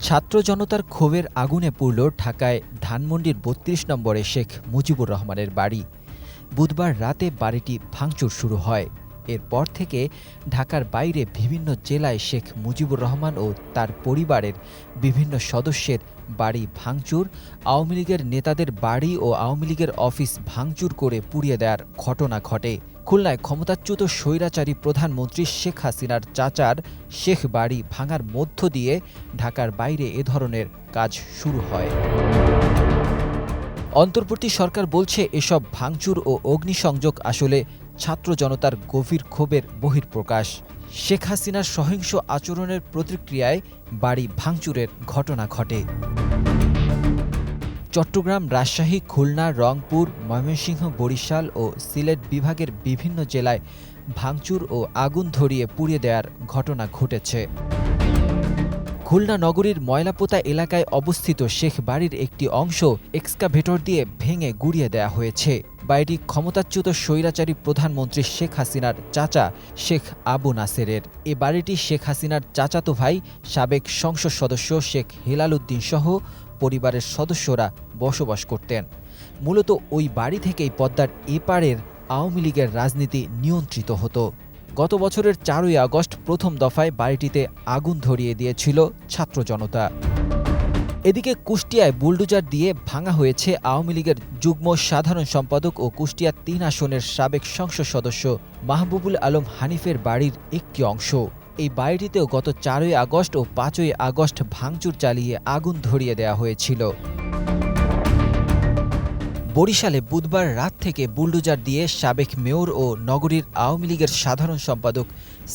ছাত্র জনতার ক্ষোভের আগুনে পুড়ল ঢাকায় ধানমন্ডির ৩২ নম্বরে শেখ মুজিবুর রহমানের বাড়ি। বুধবার রাতে বাড়িটি ভাঙচুর শুরু হয়। এরপর থেকে ঢাকার বাইরে বিভিন্ন জেলায় শেখ মুজিবুর রহমান ও তার পরিবারের বিভিন্ন সদস্যের বাড়ি ভাঙচুর, আওয়ামী লীগের নেতাদের বাড়ি ও আওয়ামী লীগের অফিস ভাঙচুর করে পুড়িয়ে দেওয়ার ঘটনা ঘটে। খুলনায় ক্ষমতাচ্যুত স্বৈরাচারী প্রধানমন্ত্রী শেখ হাসিনার চাচার শেখ বাড়ি ভাঙার মধ্য দিয়ে ঢাকার বাইরে এ ধরনের কাজ শুরু হয়। অন্তর্বর্তী সরকার বলছে এসব ভাঙচুর ও অগ্নিসংযোগ আসলে ছাত্র জনতার গভীর ক্ষোভের বহিঃপ্রকাশ। শেখ হাসিনার সহিংস আচরণের প্রতিক্রিয়ায় বাড়ি ভাঙচুরের ঘটনা ঘটে। চট্টগ্রাম, রাজশাহী, খুলনা, রংপুর, ময়মনসিংহ, বরিশাল ও সিলেট বিভাগের বিভিন্ন জেলায় ভাঙচুর ও আগুন ধরিয়ে পুড়িয়ে দেওয়ার ঘটনা ঘটেছে। খুলনা নগরীর ময়লাপোতা এলাকায় অবস্থিত শেখ বাড়ির একটি অংশ এক্সকাভেটর দিয়ে ভেঙে গুঁড়িয়ে দেওয়া হয়েছে। বাড়িটি ক্ষমতাচ্যুত স্বৈরাচারী প্রধানমন্ত্রী শেখ হাসিনার চাচা শেখ আবু নাসেরের। এ বাড়িটি শেখ হাসিনার চাচাতো ভাই সাবেক সংসদ সদস্য শেখ হেলাল উদ্দিন সহ পরিবারের সদস্যরা বসবাস করতেন। মূলত ওই বাড়ি থেকেই পদ্মার এপারের আওয়ামী লীগের রাজনীতি নিয়ন্ত্রিত হতো। গত বছরের ৪ই আগস্ট প্রথম দফায় বাড়িটিতে আগুন ধরিয়ে দিয়েছিল ছাত্র জনতা। এদিকে কুষ্টিয়ায় বুলডোজার দিয়ে ভাঙা হয়েছে আওয়ামী লীগের যুগ্ম সাধারণ সম্পাদক ও কুষ্টিয়া ৩ আসনের সাবেক সংসদ সদস্য মাহবুবুল আলম হানিফের বাড়ির একটি অংশ। এই বাড়িটিতেও গত ৪ই আগস্ট ও ৫ই আগস্ট ভাঙচুর চালিয়ে আগুন ধরিয়ে দেওয়া হয়েছিল। বরিশালে বুধবার রাত থেকে বুলডোজার দিয়ে সাবেক মেয়র ও নগরীর আওয়ামী লীগের সাধারণ সম্পাদক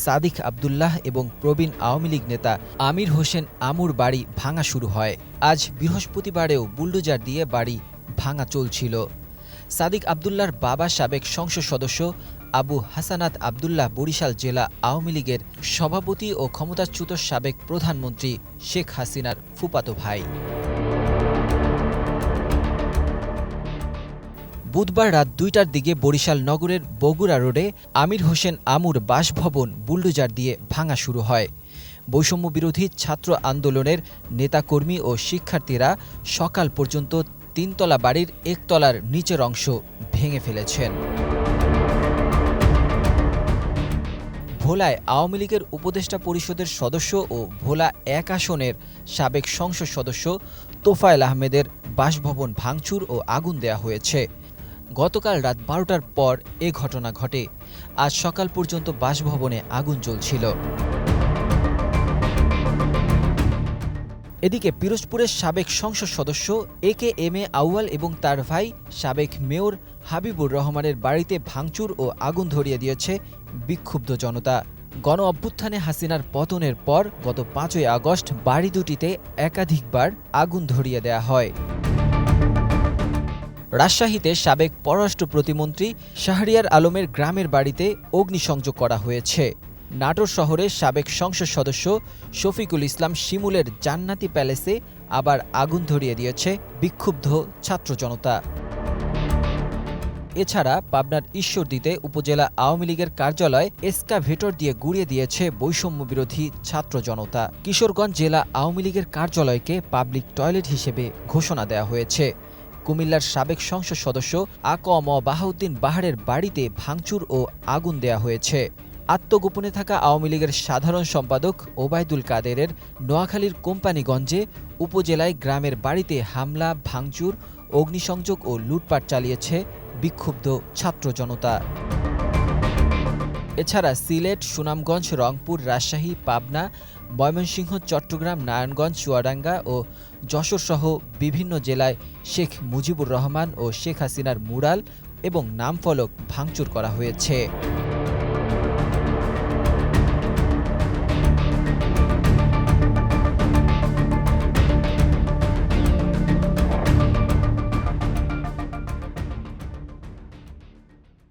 সাদিক আবদুল্লাহ এবং প্রবীণ আওয়ামী লীগ নেতা আমির হোসেন আমুর বাড়ি ভাঙা শুরু হয়। আজ বৃহস্পতিবারেও বুলডোজার দিয়ে বাড়ি ভাঙা চলছিল। সাদিক আবদুল্লাহর বাবা সাবেক সংসদ সদস্য আবু হাসানাত আবদুল্লাহ বরিশাল জেলা আওয়ামী লীগের সভাপতি ও ক্ষমতাচ্যুত সাবেক প্রধানমন্ত্রী শেখ হাসিনার ফুফাতো ভাই। বুধবার রাত ২টার দিকে বরিশাল নগরের বগুড়া রোডে আমির হোসেন আমুর বাসভবন বুলডোজার দিয়ে ভাঙা শুরু হয়। বৈষম্যবিরোধী ছাত্র আন্দোলনের নেতাকর্মী ও শিক্ষার্থীরা সকাল পর্যন্ত ৩ তলা বাড়ির একতলার নিচের অংশ ভেঙে ফেলেছেন। ভোলায় আওয়ামী লীগের উপদেষ্টা পরিষদের সদস্য ও ভোলা ১ আসনের সাবেক সংসদ সদস্য তোফায়েল আহমেদের বাসভবন ভাঙচুর ও আগুন দেয়া হয়েছে। গতকাল রাত ১২টার পর এ ঘটনা ঘটে। আজ সকাল পর্যন্ত বাসভবনে আগুন জ্বলছিল। এদিকে পিরোজপুরের সাবেক সংসদ সদস্য AKM আউয়াল এবং তার ভাই সাবেক মেয়র হাবিবুর রহমানের বাড়িতে ভাঙচুর ও আগুন ধরিয়ে দিয়েছে বিক্ষুব্ধ জনতা। গণ অভ্যুত্থানে হাসিনার পতনের পর গত ৫ই আগস্ট বাড়ি দুটিতে একাধিকবার আগুন ধরিয়ে দেয়া হয়। রাজশাহীতে সাবেক পররাষ্ট্র প্রতিমন্ত্রী শাহরিয়ার আলমের গ্রামের বাড়িতে অগ্নিসংযোগ করা হয়েছে। নাটোর শহরের সাবেক সংসদ সদস্য শফিকুল ইসলাম শিমুলের জান্নাতি প্যালেসে আবার আগুন ধরিয়ে দিয়েছে বিক্ষুব্ধ ছাত্র জনতা। এছাড়া পাবনার ঈশ্বরদীতে উপজেলা আওয়ামী লীগের কার্যালয় এক্সকাভেটর দিয়ে গুঁড়িয়ে দিয়েছে বৈষম্যবিরোধী ছাত্র জনতা। কিশোরগঞ্জ জেলা আওয়ামী লীগের কার্যালয়কে পাবলিক টয়লেট হিসেবে ঘোষণা দেওয়া হয়েছে। কুমিল্লার সাবেক সংসদ সদস্য AKM বাহাউদ্দিন বাহারের বাড়িতে ভাঙচুর ও আগুন দেয়া হয়েছে। আত্মগোপনে থাকা আওয়ামী লীগের সাধারণ সম্পাদক ওবায়দুল কাদেরের নোয়াখালীর কোম্পানিগঞ্জে উপজেলায় গ্রামের বাড়িতে হামলা, ভাঙচুর, অগ্নিসংযোগ ও লুটপাট চালিয়েছে বিক্ষুব্ধ ছাত্র জনতা। এছাড়া সিলেট, সুনামগঞ্জ, রংপুর, রাজশাহী, পাবনা, ময়মনসিংহ, চট্টগ্রাম, নারায়ণগঞ্জ, চুয়াডাঙ্গা ও যশোরসহ বিভিন্ন জেলায় শেখ মুজিবুর রহমান ও শেখ হাসিনার মুরাল এবং নামফলক ভাঙচুর করা হয়েছে।